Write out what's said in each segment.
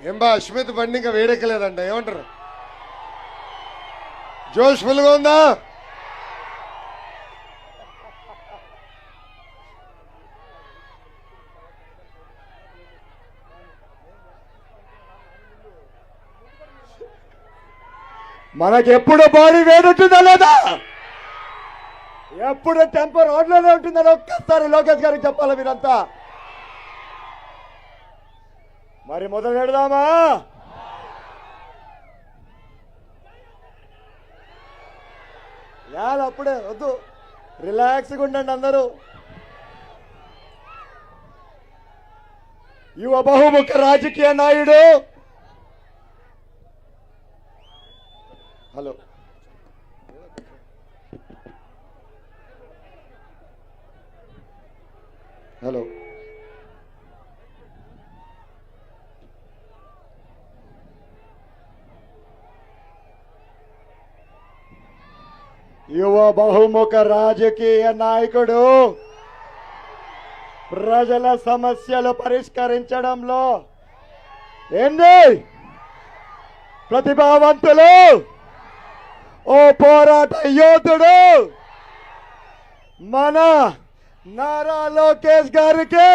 ఏం బా అశ్మిత్ బండి ఇంకా వేడెక్కలేదంట, ఏమంటారు? జోష్ ఫుల్గా ఉందా? మనకెప్పుడు బాడీ వేడుంటుందా లేదా? ఎప్పుడు టెంపర్ రోడ్లోనే ఉంటుందని ఒక్కసారి లోకేష్ గారికి చెప్పాలి మీరంతా. మరి మొదలు పెడదామా? యాద అప్పుడే వద్దు, రిలాక్స్గా ఉండండి అందరూ. యువ బహుముఖ రాజకీయ నాయుడు, హలో హలో యువ బహుముఖ రాజకీయ నాయకుడు, ప్రజల సమస్యలు పరిష్కరించడంలో ఏంది ప్రతిభావంతులు, ఓ పోరాట యోధుడు మన నారా లోకేష్ గారికి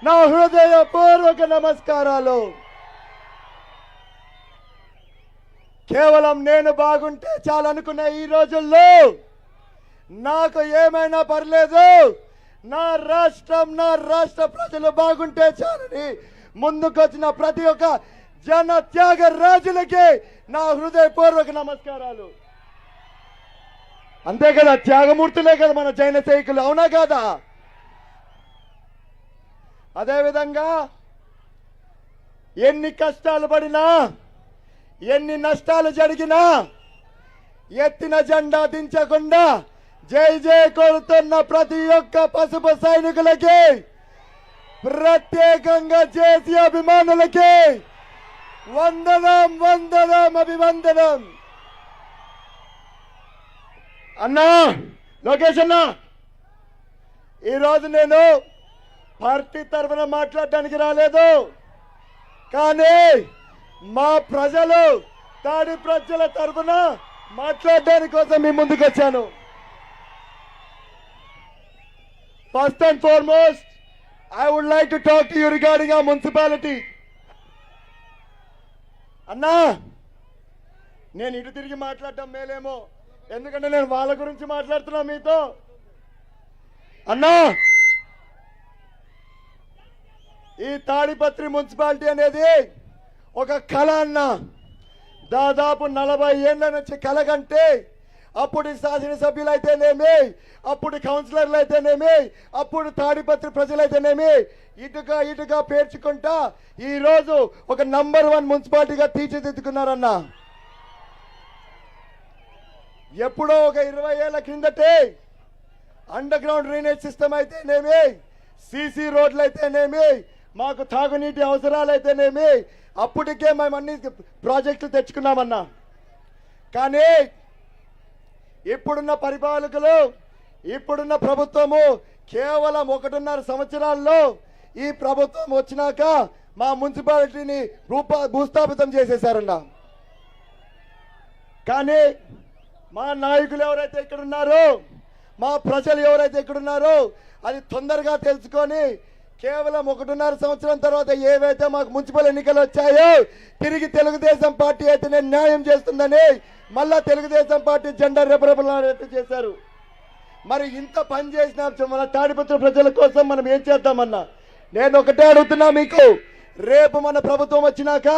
నా హృదయపూర్వక నమస్కారాలు. కేవలం నేను బాగుంటే చాలనుకున్న ఈ రోజుల్లో నాకు ఏమైనా పర్లేదు, నా రాష్ట్ర ప్రజలు బాగుంటే చాలని ముందుకొచ్చిన ప్రతి ఒక్క జన త్యాగ రాజులకి నా హృదయపూర్వక నమస్కారాలు. అంతే కదా, త్యాగమూర్తులే కదా మన జైన సైకులు, అవునా కాదా? అదేవిధంగా ఎన్ని కష్టాలు పడినా, ఎన్ని నష్టాలు జరిగినా ఎత్తిన జెండా దించకుండా జై జై కొడుతున్న ప్రతి ఒక్క పసుపు సైనికులకి, ప్రత్యేకంగా చేసి అభిమానులకి వందనం వందనం అభివందనం. అన్నా లోకేష్ అన్నా, ఈరోజు నేను పార్టీ తరఫున మాట్లాడడానికి రాలేదు, కానీ మా ప్రజలు తాడి ప్రజల తరఫున మాట్లాడడానికి కోసం మీ ముందుకు వచ్చాను. First and foremost I would like to talk to you regarding our municipality. అన్నా, నేను ఇటు తిరిగి మాట్లాడటం మేలేమో, ఎందుకంటే నేను వాళ్ళ గురించి మాట్లాడుతున్నా మీతో. అన్నా, ఈ తాడిపత్రి మున్సిపాలిటీ అనేది ఒక కళ అన్న. దాదాపు 40 ఏళ్ల నుంచి కళ కంటే అప్పుడు శాసనసభ్యులు అయితేనేమి, అప్పుడు కౌన్సిలర్లు అయితేనేమి, అప్పుడు తాడిపత్రి ప్రజలైతేనేమి ఇటుగా పేర్చుకుంటా ఈరోజు ఒక నంబర్ 1 మున్సిపాలిటీగా తీర్చిదిద్దుకున్నారన్న. ఎప్పుడో ఒక 20 ఏళ్ల కిందటే అండర్ గ్రౌండ్ డ్రైనేజ్ సిస్టమ్ అయితేనేమి, సీసీ రోడ్లు అయితేనేమి, మాకు తాగునీటి అవసరాలు అయితేనేమి అప్పటికే మేము అన్ని ప్రాజెక్టులు తెచ్చుకున్నామన్నా. కానీ ఇప్పుడున్న పరిపాలకులు, ఇప్పుడున్న ప్రభుత్వము కేవలం 1.5 సంవత్సరాల్లో ఈ ప్రభుత్వం వచ్చినాక మా మున్సిపాలిటీని భూస్థాపితం చేసేశారన్న. కానీ మా నాయకులు ఎవరైతే ఇక్కడ ఉన్నారో, మా ప్రజలు ఎవరైతే ఇక్కడ ఉన్నారో అది తొందరగా తెలుసుకొని కేవలం 1.5 సంవత్సరం తర్వాత ఏవైతే మాకు మున్సిపల్ ఎన్నికలు వచ్చాయో తిరిగి తెలుగుదేశం పార్టీ అయితేనే న్యాయం చేస్తుందని మళ్ళా తెలుగుదేశం పార్టీ జెండా రెపరెపలాడేట్టు చేశారు. మరి ఇంత పని చేసిన మన తాడిపత్రి ప్రజల కోసం మనం ఏం చేద్దామన్నా? నేను ఒకటే అడుగుతున్నా మీకు, రేపు మన ప్రభుత్వం వచ్చినాక,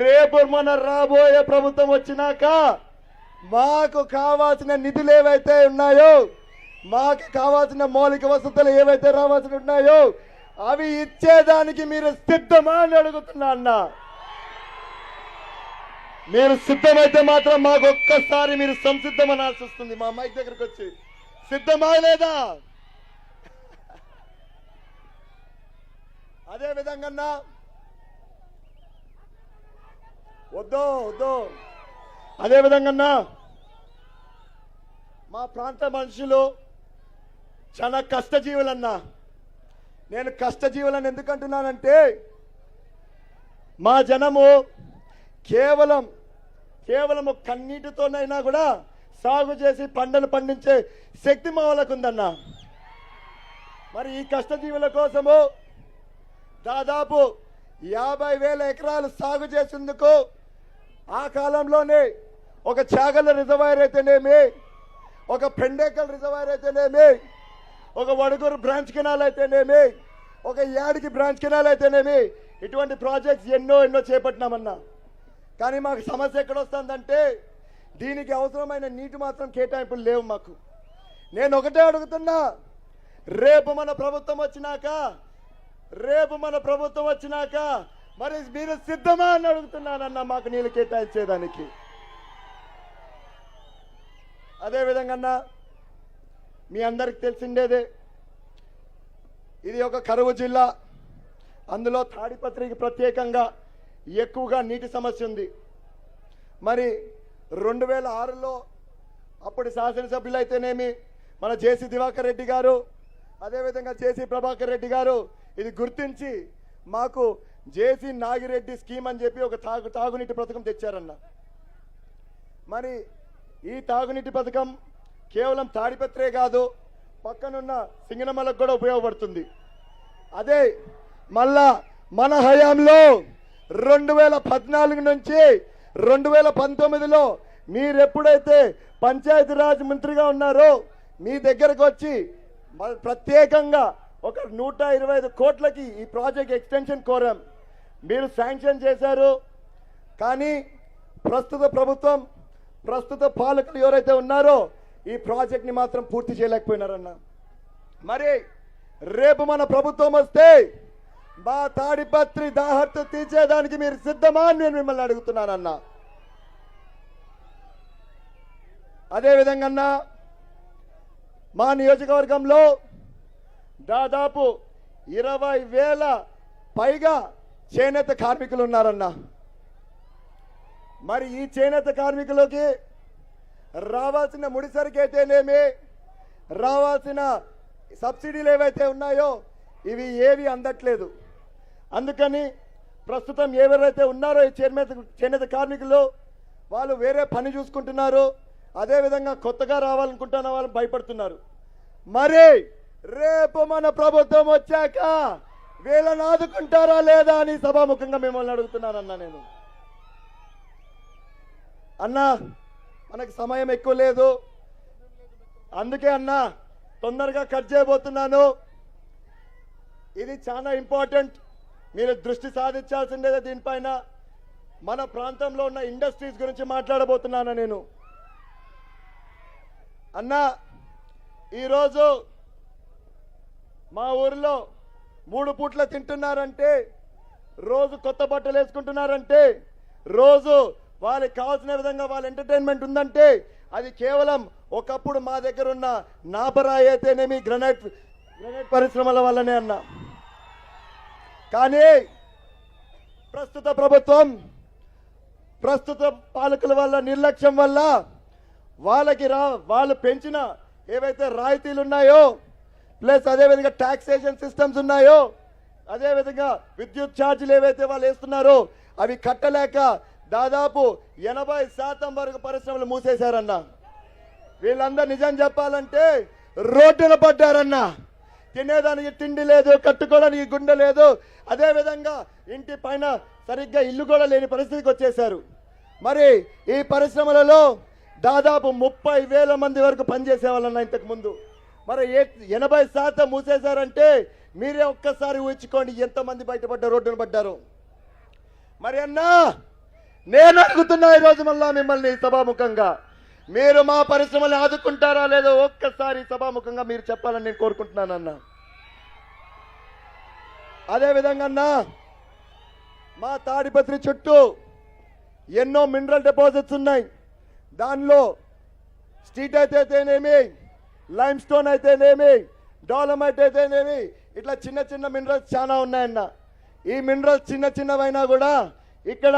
రేపు మన రాబోయే ప్రభుత్వం వచ్చినాక మాకు కావాల్సిన నిధులు ఏవైతే ఉన్నాయో, మాకు కావాల్సిన మౌలిక వసతులు ఏవైతే రావాల్సి ఉన్నాయో అవి ఇచ్చేదానికి మీరు సిద్ధమా అని అడుగుతున్నా అన్న. మీరు సిద్ధమైతే మాత్రం మాకు ఒక్కసారి మీరు సంసిద్ధమనాల్సి వస్తుంది. మా మైక్ దగ్గరకు వచ్చి సిద్ధమా లేదా? అదే విధంగా వద్దు అదే విధంగా మా ప్రాంత మనుషులు చాలా కష్టజీవులన్నా. నేను కష్టజీవులని ఎందుకంటున్నానంటే మా జనము కేవలం కన్నీటితోనైనా కూడా సాగు చేసి పంటలు పండించే శక్తి మా వాళ్ళకు ఉందన్న. మరి ఈ కష్టజీవుల కోసము దాదాపు 50,000 ఎకరాలు సాగు చేసేందుకు ఆ కాలంలోనే ఒక చాగల రిజర్వాయర్ అయితేనేమి, ఒక పెండేకల్ రిజర్వాయర్ అయితేనేమి, ఒక వడుగురు బ్రాంచ్ కెనాల్ అయితేనేమి, ఒక యాడికి బ్రాంచ్ కెనాల్ అయితేనేమి, ఇటువంటి ప్రాజెక్ట్స్ ఎన్నో చేపట్టినామన్నా. కానీ మాకు సమస్య ఎక్కడ వస్తుందంటే దీనికి అవసరమైన నీటి మాత్రం కేటాయింపులు లేవు మాకు. నేను ఒకటే అడుగుతున్నా, రేపు మన ప్రభుత్వం వచ్చినాక మరి మీరు సిద్ధమా అని అడుగుతున్నానన్నా మాకు నీళ్ళు కేటాయించేదానికి. అదేవిధంగా అన్నా మీ అందరికి తెలిసిండేదే, ఇది ఒక కరువు జిల్లా. అందులో తాడిపత్రికి ప్రత్యేకంగా ఎక్కువగా నీటి సమస్య ఉంది. మరి 2006లో అప్పటి శాసనసభ్యులు అయితేనేమి మన జేసీ దివాకర్ రెడ్డి గారు, అదేవిధంగా జేసీ ప్రభాకర్ రెడ్డి గారు ఇది గుర్తించి మాకు జేసీ నాగిరెడ్డి స్కీమ్ అని చెప్పి ఒక తాగునీటి పథకం తెచ్చారన్న. మరి ఈ తాగునీటి పథకం కేవలం తాడిపత్రే కాదు, పక్కనున్న సింగనమలకు కూడా ఉపయోగపడుతుంది. అదే మళ్ళా మన హయాంలో 2014 నుంచి 2019లో మీరు ఎప్పుడైతే పంచాయతీరాజ్ మంత్రిగా ఉన్నారో మీ దగ్గరకు వచ్చి ప్రత్యేకంగా ఒక 125 కోట్లకి ఈ ప్రాజెక్ట్ ఎక్స్టెన్షన్ కోరాం. మీరు శాంక్షన్ చేశారు. కానీ ప్రస్తుత పాలకులు ఎవరైతే ఉన్నారో ఈ ప్రాజెక్ట్ని మాత్రం పూర్తి చేయలేకపోయినారన్న. మరి రేపు మన ప్రభుత్వం వస్తే మా తాడిపత్రి దాహర్తు తీర్చేదానికి మీరు సిద్ధమా అని నేను మిమ్మల్ని అడుగుతున్నానన్నా. అదేవిధంగా మా నియోజకవర్గంలో దాదాపు 20,000 పైగా చేనేత కార్మికులు ఉన్నారన్న. మరి ఈ చేనేత కార్మికులకి రావాల్సిన ముడిసరికి అయితేనేమి, రావాల్సిన సబ్సిడీలు ఏవైతే ఉన్నాయో ఇవి ఏవి అందట్లేదు. అందుకని ప్రస్తుతం ఎవరైతే ఉన్నారో ఈ చేనేత కార్మికులు వాళ్ళు వేరే పని చూసుకుంటున్నారు. అదేవిధంగా కొత్తగా రావాలనుకుంటున్న వాళ్ళు భయపడుతున్నారు. మరి రేపు మన ప్రభుత్వం వచ్చాక వీళ్ళని ఆదుకుంటారా లేదా అని సభాముఖంగా మిమ్మల్ని అడుగుతున్నానన్నా. నేను అన్నా మనకి సమయం ఎక్కువ లేదు, అందుకే అన్నా తొందరగా కట్ చేయబోతున్నాను. ఇది చాలా ఇంపార్టెంట్, మీరు దృష్టి సాధించాల్సిందే దీనిపైన. మన ప్రాంతంలో ఉన్న ఇండస్ట్రీస్ గురించి మాట్లాడబోతున్నాను నేను. అన్నా ఈరోజు మా ఊరిలో 3 పూట్ల తింటున్నారంటే, రోజు కొత్త బట్టలు వేసుకుంటున్నారంటే, రోజు వాళ్ళకి కావాల్సిన విధంగా వాళ్ళ ఎంటర్టైన్మెంట్ ఉందంటే అది కేవలం ఒకప్పుడు మా దగ్గర ఉన్న నాపరాయి అయితేనేమి గ్రనైట్ పరిశ్రమల వల్లనే అన్నా. కానీ ప్రస్తుత పాలకుల వల్ల నిర్లక్ష్యం వల్ల వాళ్ళు పెంచిన ఏవైతే రాయితీలు ఉన్నాయో, ప్లస్ అదేవిధంగా టాక్సేషన్ సిస్టమ్స్ ఉన్నాయో, అదేవిధంగా విద్యుత్ ఛార్జీలు ఏవైతే వాళ్ళు వేస్తున్నారో అవి కట్టలేక దాదాపు 80% వరకు పరిశ్రమలు మూసేశారన్న. వీళ్ళందరూ నిజం చెప్పాలంటే రోడ్డున పడ్డారన్న. తినేదానికి తిండి లేదు, కట్టుకోవడానికి గుండె లేదు, అదేవిధంగా ఇంటి పైన సరిగ్గా ఇల్లు కూడా లేని పరిస్థితికి వచ్చేశారు. మరి ఈ పరిశ్రమలలో దాదాపు 30,000 మంది వరకు పనిచేసేవాళ్ళన్న ఇంతకు ముందు. మరి 80% మూసేశారంటే మీరే ఒక్కసారి ఊహించుకోండి ఎంతమంది బయటపడ్డ రోడ్డును పడ్డారు. మరి అన్నా నేను అడుగుతున్నా ఈరోజు మళ్ళా మిమ్మల్ని సభాముఖంగా, మీరు మా పరిశ్రమలు ఆదుకుంటారా లేదో ఒక్కసారి సభాముఖంగా మీరు చెప్పాలని నేను కోరుకుంటున్నానన్నా. అదేవిధంగా అన్నా మా తాడిపత్రి చుట్టూ ఎన్నో మినరల్ డిపాజిట్స్ ఉన్నాయి. దానిలో స్టీట్ అయితేనేమి, లైమ్ స్టోన్ అయితేనేమి, డాలమైట్ అయితేనేమి, ఇట్లా చిన్న చిన్న మినరల్స్ చాలా ఉన్నాయన్న. ఈ మినరల్స్ చిన్నవైనా కూడా ఇక్కడ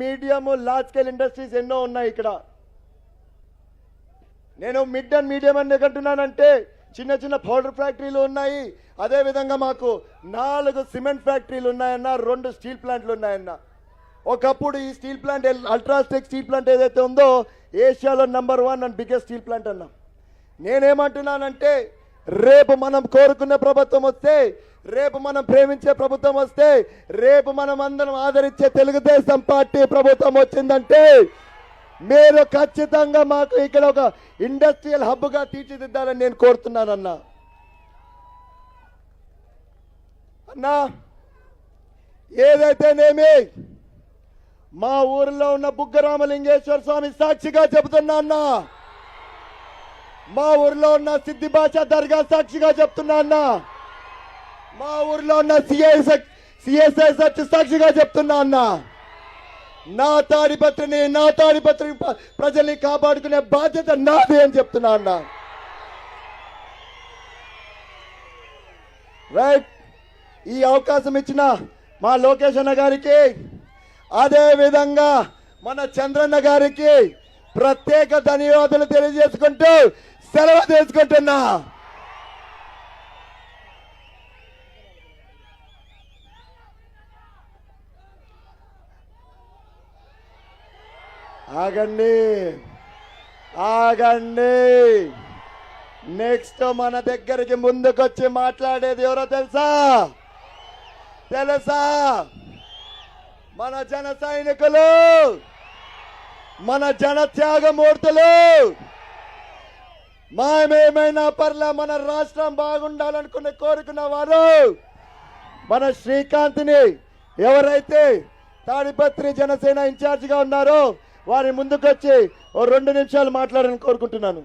మీడియం లార్జ్ స్కేల్ ఇండస్ట్రీస్ ఎన్నో ఉన్నాయి. ఇక్కడ నేను మిడ్ అండ్ మీడియం అని అంటున్నానంటే చిన్న చిన్న పౌడర్ ఫ్యాక్టరీలు ఉన్నాయి. అదేవిధంగా మాకు 4 సిమెంట్ ఫ్యాక్టరీలు ఉన్నాయన్న, 2 స్టీల్ ప్లాంట్లు ఉన్నాయన్న. ఒకప్పుడు ఈ steel plant UltraTech steel plant ఏదైతే ఉందో ఏషియాలో number 1 and biggest steel plant అన్నా. నేనేమంటున్నానంటే రేపు మనం కోరుకున్న ప్రభుత్వం వస్తే, రేపు మనం ప్రేమించే ప్రభుత్వం వస్తే, రేపు మనం అందరం ఆదరించే తెలుగుదేశం పార్టీ ప్రభుత్వం వచ్చిందంటే మీరు ఖచ్చితంగా మాకు ఇక్కడ ఒక ఇండస్ట్రియల్ హబ్గా తీర్చిదిద్దాలని నేను కోరుతున్నానన్నా. అన్నా ఏదైతేనేమి మా ఊరిలో ఉన్న బుగ్గరామలింగేశ్వర స్వామి సాక్షిగా చెబుతున్నా అన్నా, మా ఊరిలో ఉన్న సిద్ధి భాష దర్గా సాక్షిగా చెప్తున్నా అన్నా, మా ఊరిలో ఉన్న సిఎస్ఐ సాక్షిగా చెప్తున్నా అన్నా, నా తాడిపత్రి ప్రజల్ని కాపాడుకునే బాధ్యత నాది అని చెప్తున్నా అన్నా. రైట్, ఈ అవకాశం ఇచ్చిన మా లోకేష్ అన్న గారికి, అదే విధంగా మన చంద్రన్న గారికి ప్రత్యేక ధన్యవాదాలు తెలియజేసుకుంటూ సెలవు తీసుకుంటున్నా. ఆగండి. నెక్స్ట్ మన దగ్గరికి ముందుకొచ్చి మాట్లాడేది ఎవరో తెలుసా? మన జన సైనికులు, మన జన త్యాగమూర్తులు. మేమైనా పర్లే, మన రాష్ట్రం బాగుండాలనుకుని కోరుకున్న వారు మన శ్రీకాంత్ని, ఎవరైతే తాడిపత్రి జనసేన ఇన్ఛార్జిగా ఉన్నారో వారి ముందుకొచ్చి 2 నిమిషాలు మాట్లాడాలని కోరుకుంటున్నాను.